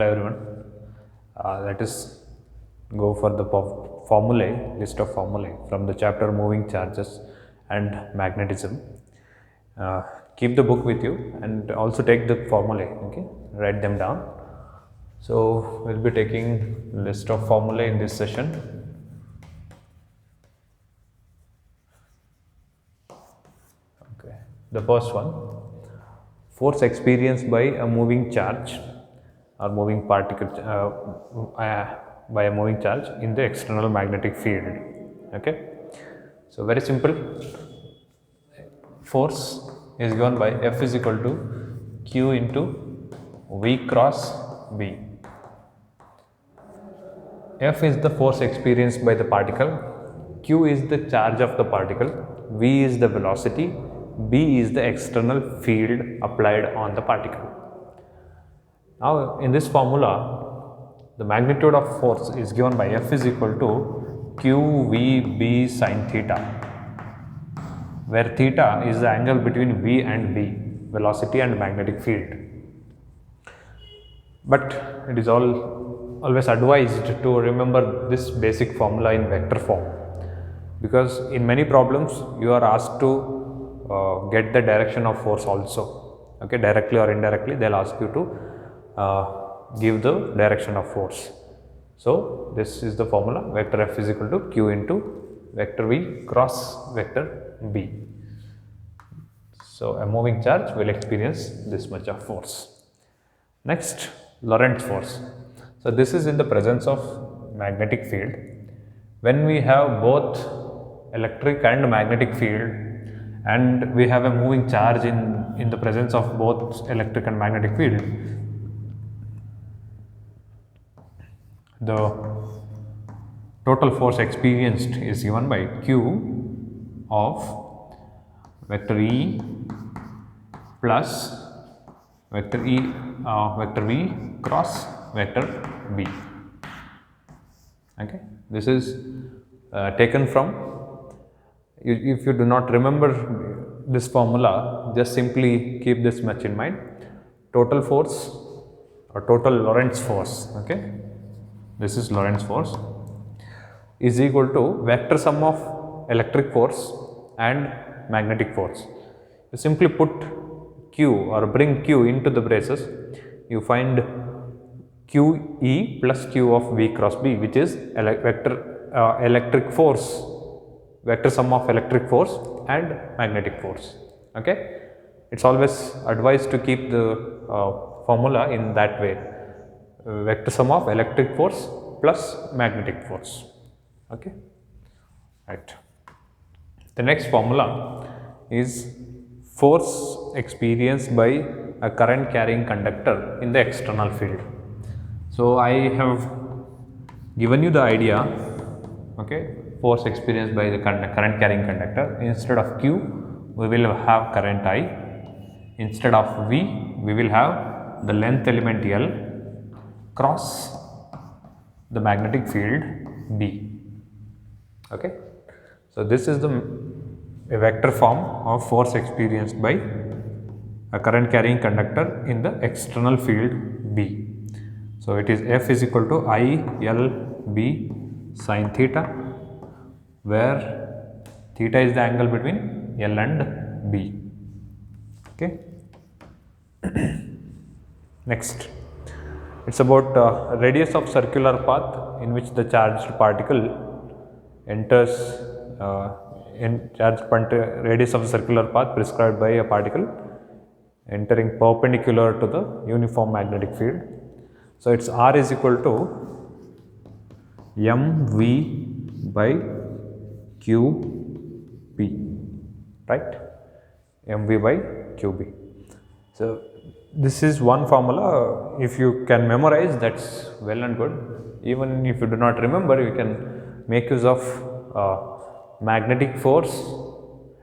Hello everyone. Let us go for the formulae, list of formulae from the chapter Moving Charges and Magnetism. Keep the book with you and also take the formulae, okay? Write them down. So, we will be taking list of formulae in this session. Okay. The first one, force experienced by a moving charge or moving particle by a moving charge in the external magnetic field. Okay, so very simple. Force is given by F is equal to Q into V cross B. F is the force experienced by the particle, Q is the charge of the particle, V is the velocity, B is the external field applied on the particle. Now, in this formula, the magnitude of force is given by F is equal to QVB sin theta, where theta is the angle between V and B, velocity and magnetic field. But it is always advised to remember this basic formula in vector form, because in many problems you are asked to get the direction of force also, okay, directly or indirectly they will ask you to give the direction of force. So, this is the formula, vector F is equal to Q into vector V cross vector B. So, a moving charge will experience this much of force. Next, Lorentz force. So, this is in the presence of magnetic field. When we have both electric and magnetic field and we have a moving charge in the presence of both electric and magnetic field, the total force experienced is given by Q of vector E plus vector vector V cross vector B. Okay, this is taken from, if you do not remember this formula, just simply keep this much in mind. Total force or total Lorentz force, okay, this is Lorentz force, is equal to vector sum of electric force and magnetic force. You simply put Q or bring Q into the braces, you find QE plus Q of V cross B, which is electric force, vector sum of electric force and magnetic force. Okay, it's always advised to keep the formula in that way, vector sum of electric force plus magnetic force. Okay, right. The next formula is force experienced by a current carrying conductor in the external field. So, I have given you the idea, okay, force experienced by the current carrying conductor. Instead of Q, we will have current I, instead of V, we will have the length element L cross the magnetic field B. Okay. So, this is a vector form of force experienced by a current carrying conductor in the external field B. So, it is F is equal to I L B sin theta, where theta is the angle between L and B. Okay. Next, it's about radius of circular path in which the charged particle enters radius of the circular path prescribed by a particle entering perpendicular to the uniform magnetic field. So, its R is equal to mV by QB, right, mV by QB. So, this is one formula. If you can memorize, that's well and good. Even if you do not remember, you can make use of magnetic force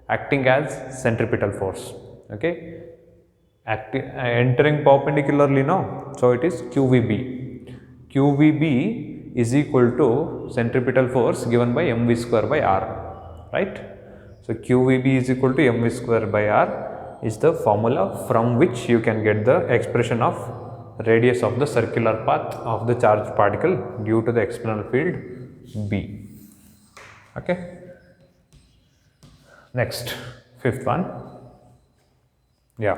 acting as centripetal force. Okay, entering perpendicularly now, so it is QVB. QVB is equal to centripetal force given by mv square by r, right. So, QVB is equal to mv square by r is the formula from which you can get the expression of radius of the circular path of the charged particle due to the external field B. Okay. Next, fifth one. Yeah,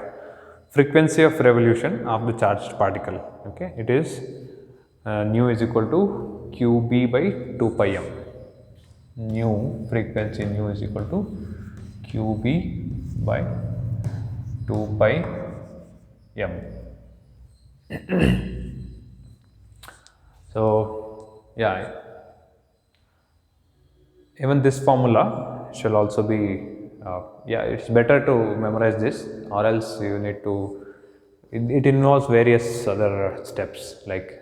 frequency of revolution of the charged particle. Okay, it is nu is equal to qb by 2 pi m. Nu frequency nu is equal to qb by 2 pi m. So yeah, even this formula shall also be yeah, it's better to memorize this, or else you need to, it involves various other steps, like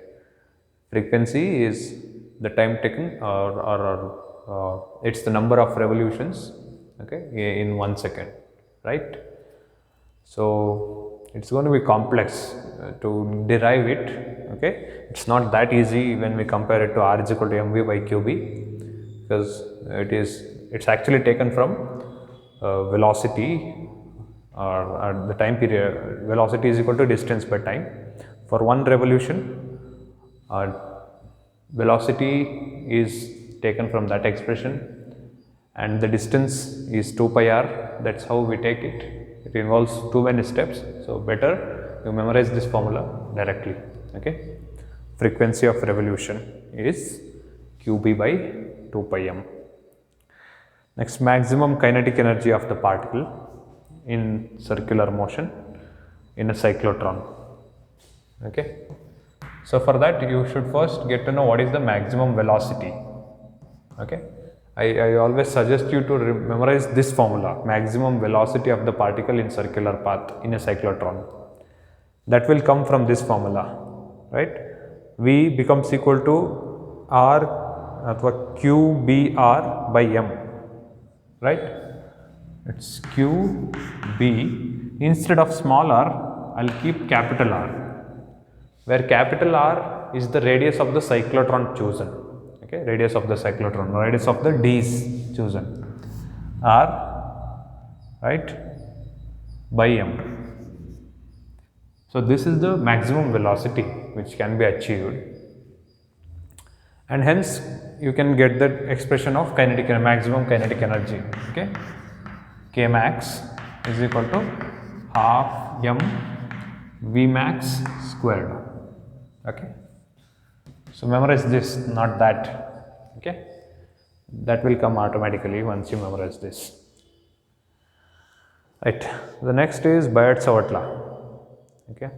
frequency is the time taken, or it's the number of revolutions, okay, in 1 second, right? So it's going to be complex to derive it, okay. It's not that easy when we compare it to r is equal to mv by qb, because it's actually taken from velocity, or the time period. Velocity is equal to distance by time. For one revolution, velocity is taken from that expression, and the distance is 2 pi r. That's how we take it. It involves too many steps, so better you memorize this formula directly. Okay, frequency of revolution is qb by 2 pi m. Next, maximum kinetic energy of the particle in circular motion in a cyclotron. Okay, so for that you should first get to know what is the maximum velocity. Okay, I always suggest you to memorize this formula, maximum velocity of the particle in circular path in a cyclotron. That will come from this formula, right? V becomes equal to r qbr by m, right? It's qb. Instead of small r, I'll keep capital R, where capital R is the radius of the cyclotron chosen. Okay, radius of the cyclotron, radius of the D's chosen, R, right, by m. So this is the maximum velocity which can be achieved, and hence you can get the expression of maximum kinetic energy. Okay, K max is equal to half m V max squared. Okay, so memorize this, not that. Okay, that will come automatically once you memorize this. Right, the next is Biot-Savart law. Okay,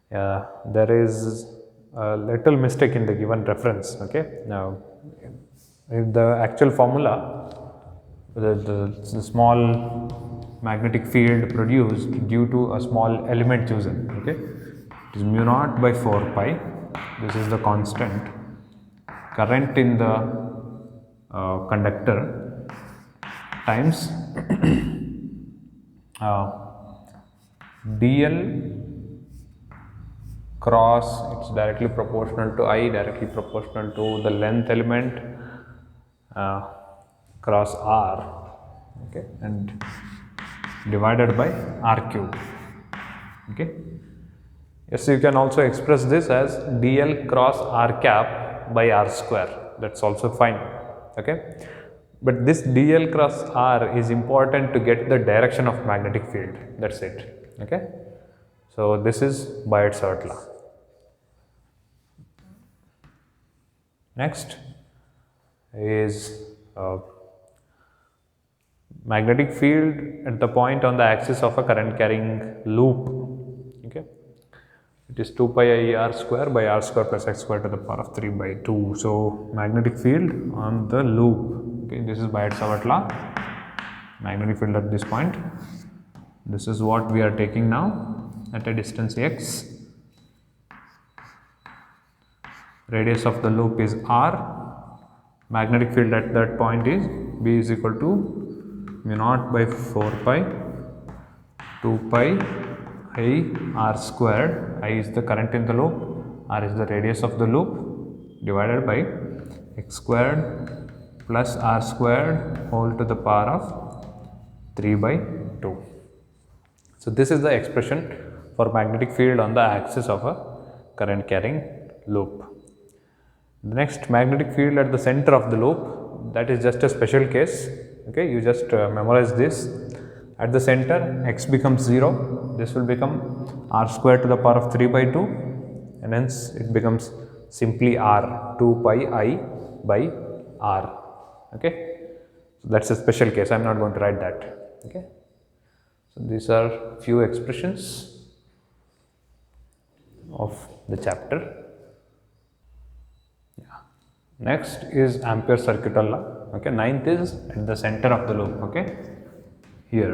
there is a little mistake in the given reference. Okay, now in the actual formula, the small magnetic field produced due to a small element chosen. Okay, it is mu naught by 4 pi. This is the constant current in the conductor times dl cross, it's directly proportional to I, directly proportional to the length element cross R, okay, and divided by R cube. Okay, yes, you can also express this as dl cross R cap by R square. That's also fine. Okay, but this dl cross R is important to get the direction of magnetic field. That's it. Okay, so this is Biot-Savart law. Next is magnetic field at the point on the axis of a current carrying loop. Okay, it is 2 pi I R square by R square plus x square to the power of 3 by 2. So magnetic field on the loop. Okay, this is Biot-Savart law. Magnetic field at this point. This is what we are taking now at a distance x. Radius of the loop is R. Magnetic field at that point is B is equal to mu naught by 4 pi 2 pi I R squared. I is the current in the loop, R is the radius of the loop, divided by x squared plus R squared whole to the power of 3 by 2. So this is the expression for magnetic field on the axis of a current carrying loop. The next, magnetic field at the center of the loop, that is just a special case. Okay, you just memorize this. At the center, x becomes 0. This will become r square to the power of 3 by 2, and hence it becomes simply r, 2 pi I by r. Okay, so that's a special case. I am not going to write that. Okay, so these are few expressions of the chapter. Next is Ampere circuital law. Okay, ninth is at the center of the loop. Okay, here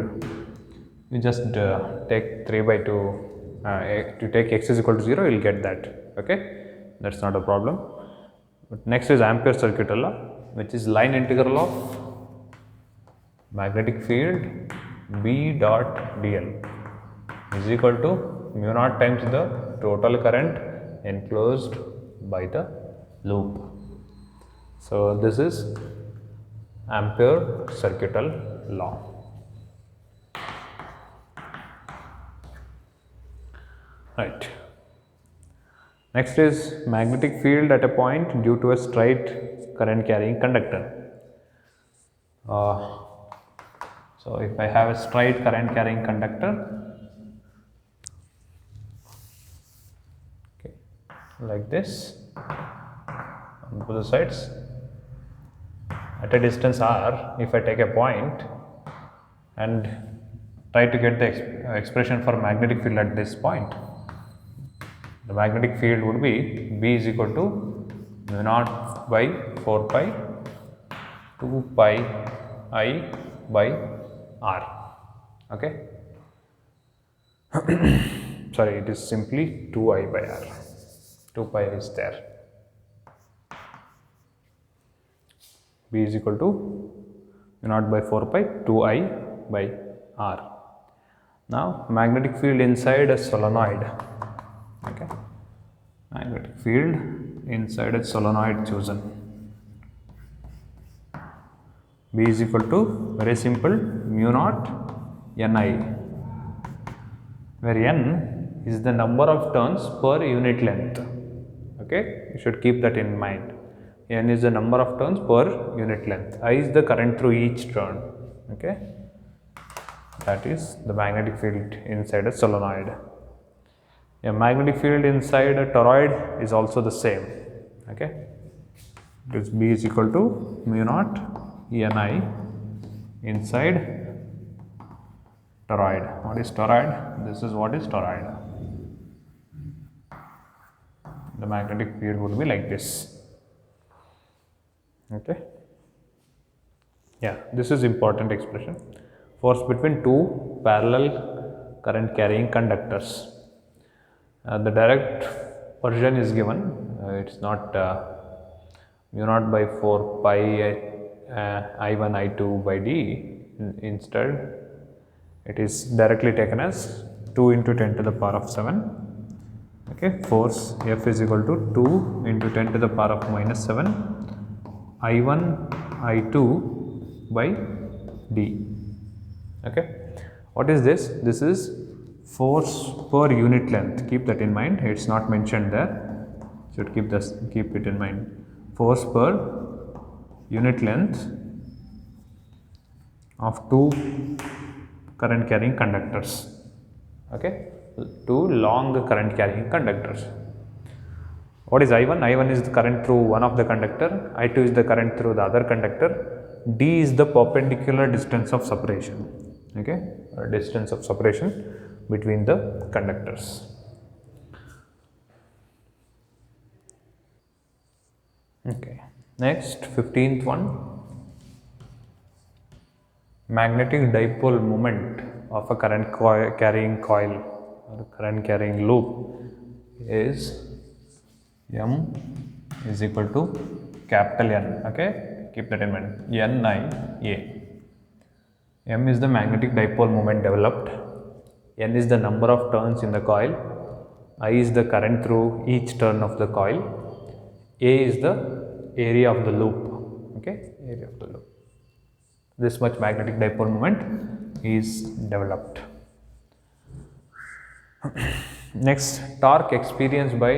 you just take 3 by 2, to take x is equal to 0, you will get that. Okay, that's not a problem. But next is Ampere circuital law, which is line integral of magnetic field B dot dl is equal to mu naught times the total current enclosed by the loop. So this is Ampere circuital law. Right. Next is magnetic field at a point due to a straight current carrying conductor. So if I have a straight current carrying conductor, okay, like this on both sides, at a distance r, if I take a point and try to get the expression for magnetic field at this point, the magnetic field would be B is equal to mu naught by 4 pi 2 pi I by r. Okay, sorry, it is simply 2I by r. 2 pi is there. B is equal to mu naught by 4 pi 2I by r. Now magnetic field inside a solenoid. Okay, magnetic field inside a solenoid chosen. B is equal to, very simple, mu naught Ni, where N is the number of turns per unit length. Okay, you should keep that in mind. N is the number of turns per unit length. I is the current through each turn. Okay, that is the magnetic field inside a solenoid. A magnetic field inside a toroid is also the same. Okay, it is B is equal to mu naught Ni inside toroid. What is toroid? This is what is toroid. The magnetic field would be like this. Okay. Yeah, this is important expression. Force between two parallel current carrying conductors. The direct version is given. It's not mu naught by 4 pi I1 I2 by d. Instead, it is directly taken as 2 into 10 to the power of 7. Okay, force F is equal to 2 into 10 to the power of minus 7 I1 I2 by d. Okay, what is this? This is force per unit length. Keep that in mind. It's not mentioned there. Should keep it in mind. Force per unit length of two current carrying conductors. Okay, two long current carrying conductors. What is I1? I1 is the current through one of the conductor, I2 is the current through the other conductor, d is the perpendicular distance of separation. Okay, distance of separation between the conductors. Okay, next 15th one, magnetic dipole moment of a current carrying coil or current carrying loop is M is equal to capital N. Okay, keep that in mind. N-I-A. M is the magnetic dipole moment developed. N is the number of turns in the coil. I is the current through each turn of the coil. A is the area of the loop. Okay, area of the loop. This much magnetic dipole moment is developed. Next, torque experienced by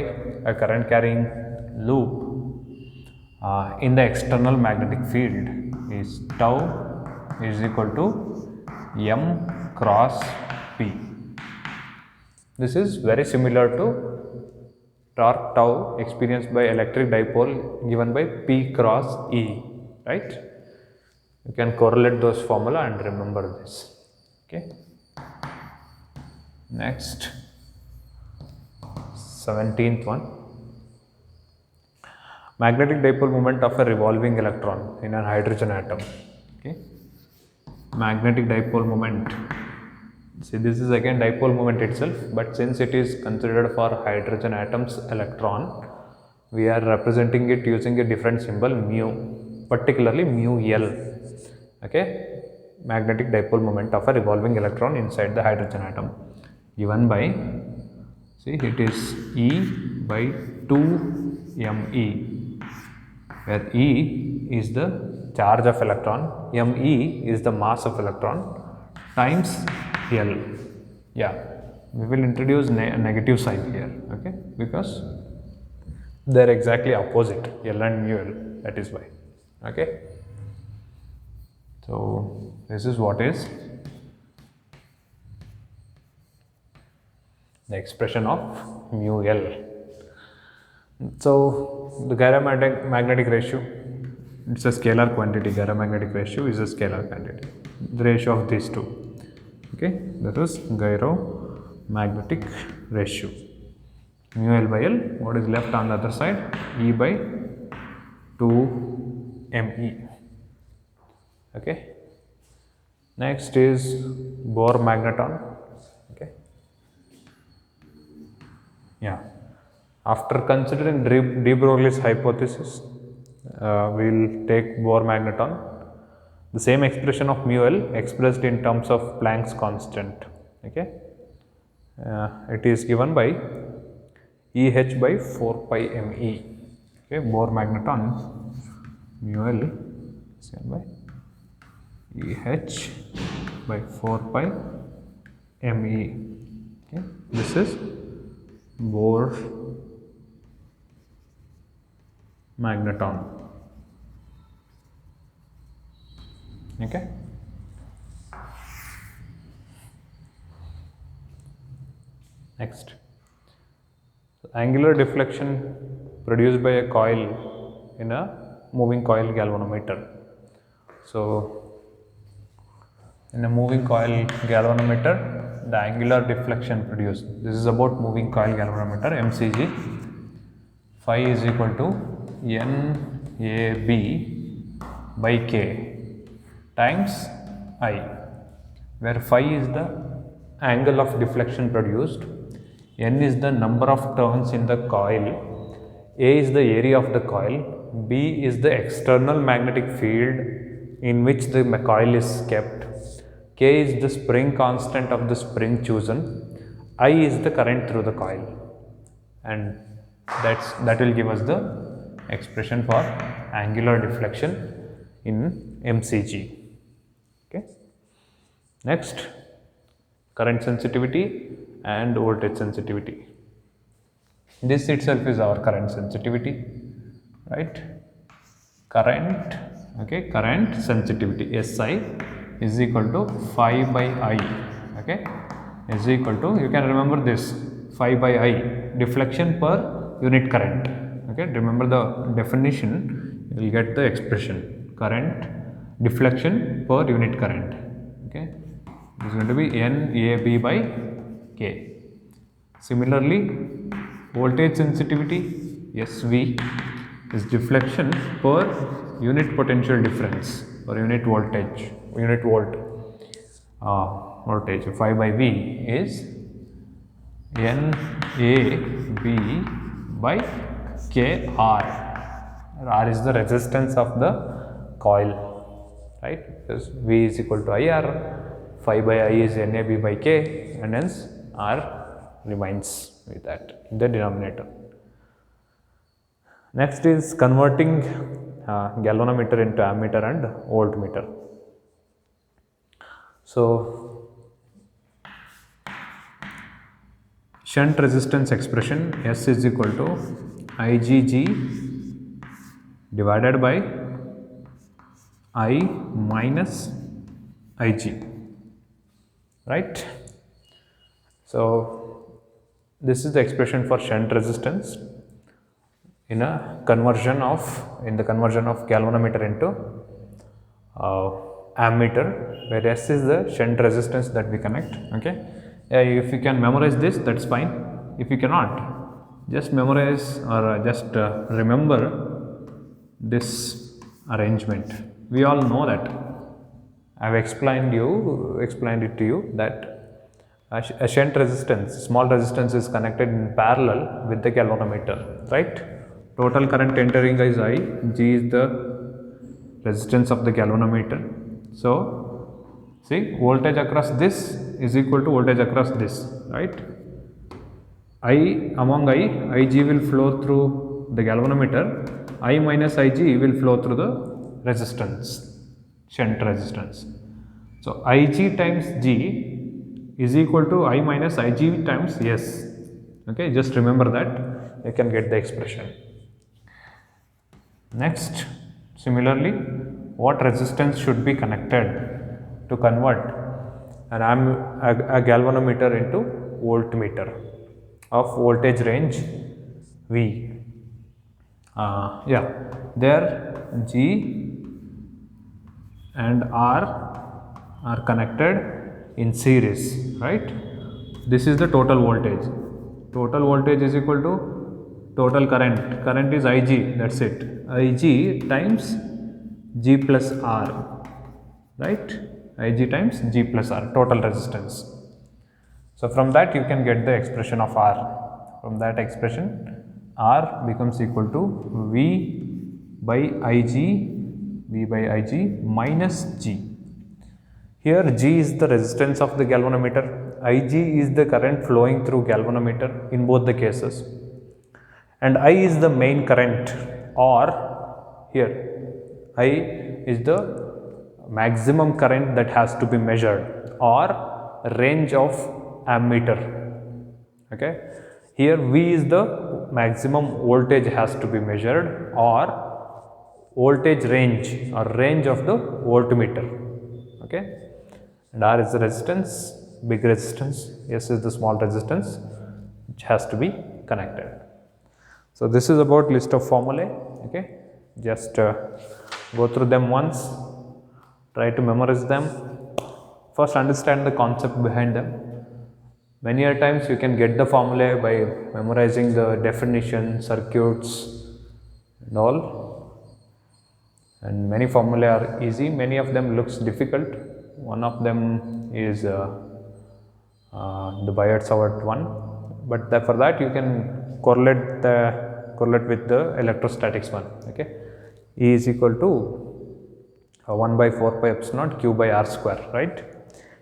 a current carrying loop in the external magnetic field is tau is equal to m cross p. This is very similar to torque tau experienced by electric dipole given by P cross E, right? You can correlate those formula and remember this. Okay. Next, 17th one. Magnetic dipole moment of a revolving electron in a hydrogen atom. Okay. Magnetic dipole moment. See, this is again dipole moment itself, but since it is considered for hydrogen atom's electron, we are representing it using a different symbol mu, particularly mu L. Okay, magnetic dipole moment of a revolving electron inside the hydrogen atom, given by, see, it is E by 2 me, where E is the charge of electron, me is the mass of electron, times L. Yeah, we will introduce negative sign here, okay, because they are exactly opposite, L and mu L, that is why. Okay, so this is what is the expression of mu L. So the gyromagnetic ratio, it's a scalar quantity. Gyromagnetic ratio is a scalar quantity, the ratio of these two. Okay, that is gyromagnetic ratio. Mu L by L, what is left on the other side? E by 2 me. Okay. Next is Bohr magneton. Okay. Yeah. After considering de Broglie's hypothesis, we will take Bohr magneton. The same expression of mu L expressed in terms of Planck's constant. Okay. It is given by Eh by 4 pi me. Okay. Bohr magneton mu L is given by Eh by 4 pi me. Okay. This is Bohr magneton. Okay. Next, angular deflection produced by a coil in a moving coil galvanometer. So, in a moving coil galvanometer, the angular deflection produced, this is about moving coil galvanometer, MCG, phi is equal to NAB by K times I, where phi is the angle of deflection produced, N is the number of turns in the coil, A is the area of the coil, B is the external magnetic field in which the coil is kept, K is the spring constant of the spring chosen, I is the current through the coil, and that will give us the expression for angular deflection in MCG. Okay. Next, current sensitivity and voltage sensitivity. This itself is our current sensitivity, right? Current, okay, current sensitivity SI is equal to phi by I, okay, is equal to, you can remember this, phi by I, deflection per unit current. Okay, remember the definition, you will get the expression, current deflection per unit current. Okay, this is going to be NAB by K. Similarly, voltage sensitivity SV is deflection per unit potential difference or unit voltage, unit volt voltage. Phi by V is NAB by KR. R is the resistance of the coil, right? Because V is equal to IR, phi by I is NAB by K, and hence R remains with that in the denominator. Next is converting galvanometer into ammeter and voltmeter. So, shunt resistance expression S is equal to IgG divided by I minus Ig, right? So this is the expression for shunt resistance in the conversion of galvanometer into ammeter, where S is the shunt resistance that we connect. Okay, if you can memorize this, that's fine. If you cannot, just memorize or just remember this arrangement. We all know that. I have explained it to you that a shunt resistance, small resistance, is connected in parallel with the galvanometer, right? Total current entering is I, G is the resistance of the galvanometer. So, see, voltage across this is equal to voltage across this, right? Among Ig will flow through the galvanometer, I minus Ig will flow through the resistance, shunt resistance. So, Ig times G is equal to I minus Ig times S. Okay, just remember that, you can get the expression. Next, similarly, what resistance should be connected to convert a galvanometer into voltmeter of voltage range V? There G and R are connected in series, right? This is the total voltage. Total voltage is equal to total current. Current is Ig, that's it. Ig times G plus R, right? Ig times G plus R, total resistance. So from that you can get the expression of R. From that expression, R becomes equal to V by Ig minus G. Here G is the resistance of the galvanometer, Ig is the current flowing through galvanometer in both the cases, and I is the main current, or here I is the maximum current that has to be measured, or range of ammeter. Okay, here V is the maximum voltage has to be measured, or voltage range or range of the voltmeter. Okay, and R is the resistance, big resistance, S is the small resistance which has to be connected. So this is about list of formulae. Okay, just go through them once, try to memorize them. First understand the concept behind them. Many a times you can get the formulae by memorizing the definition, circuits and all, and many formulae are easy, many of them looks difficult. One of them is the Biot-Savart one, but for that you can correlate with the electrostatics one. Okay, E is equal to 1 by 4 pi epsilon Q by R square, right?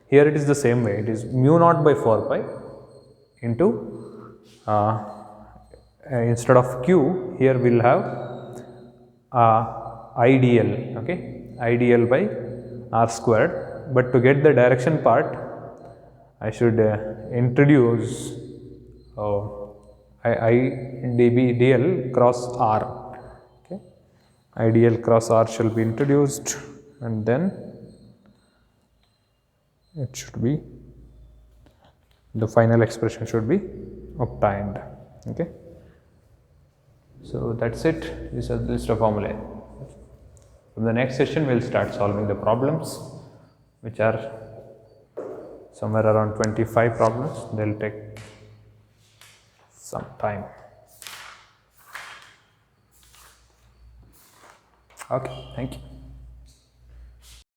Here it is the same way, it is mu naught by 4 pi into instead of Q, here we will have IDL, okay, IDL by R squared, but to get the direction part, I should introduce IDL cross R, okay, IDL cross R shall be introduced, and then it should be, the final expression should be obtained. Okay, so that's it. This is the list of formulae. From the next session, we'll start solving the problems, which are somewhere around 25 problems. They'll take some time. Okay, thank you.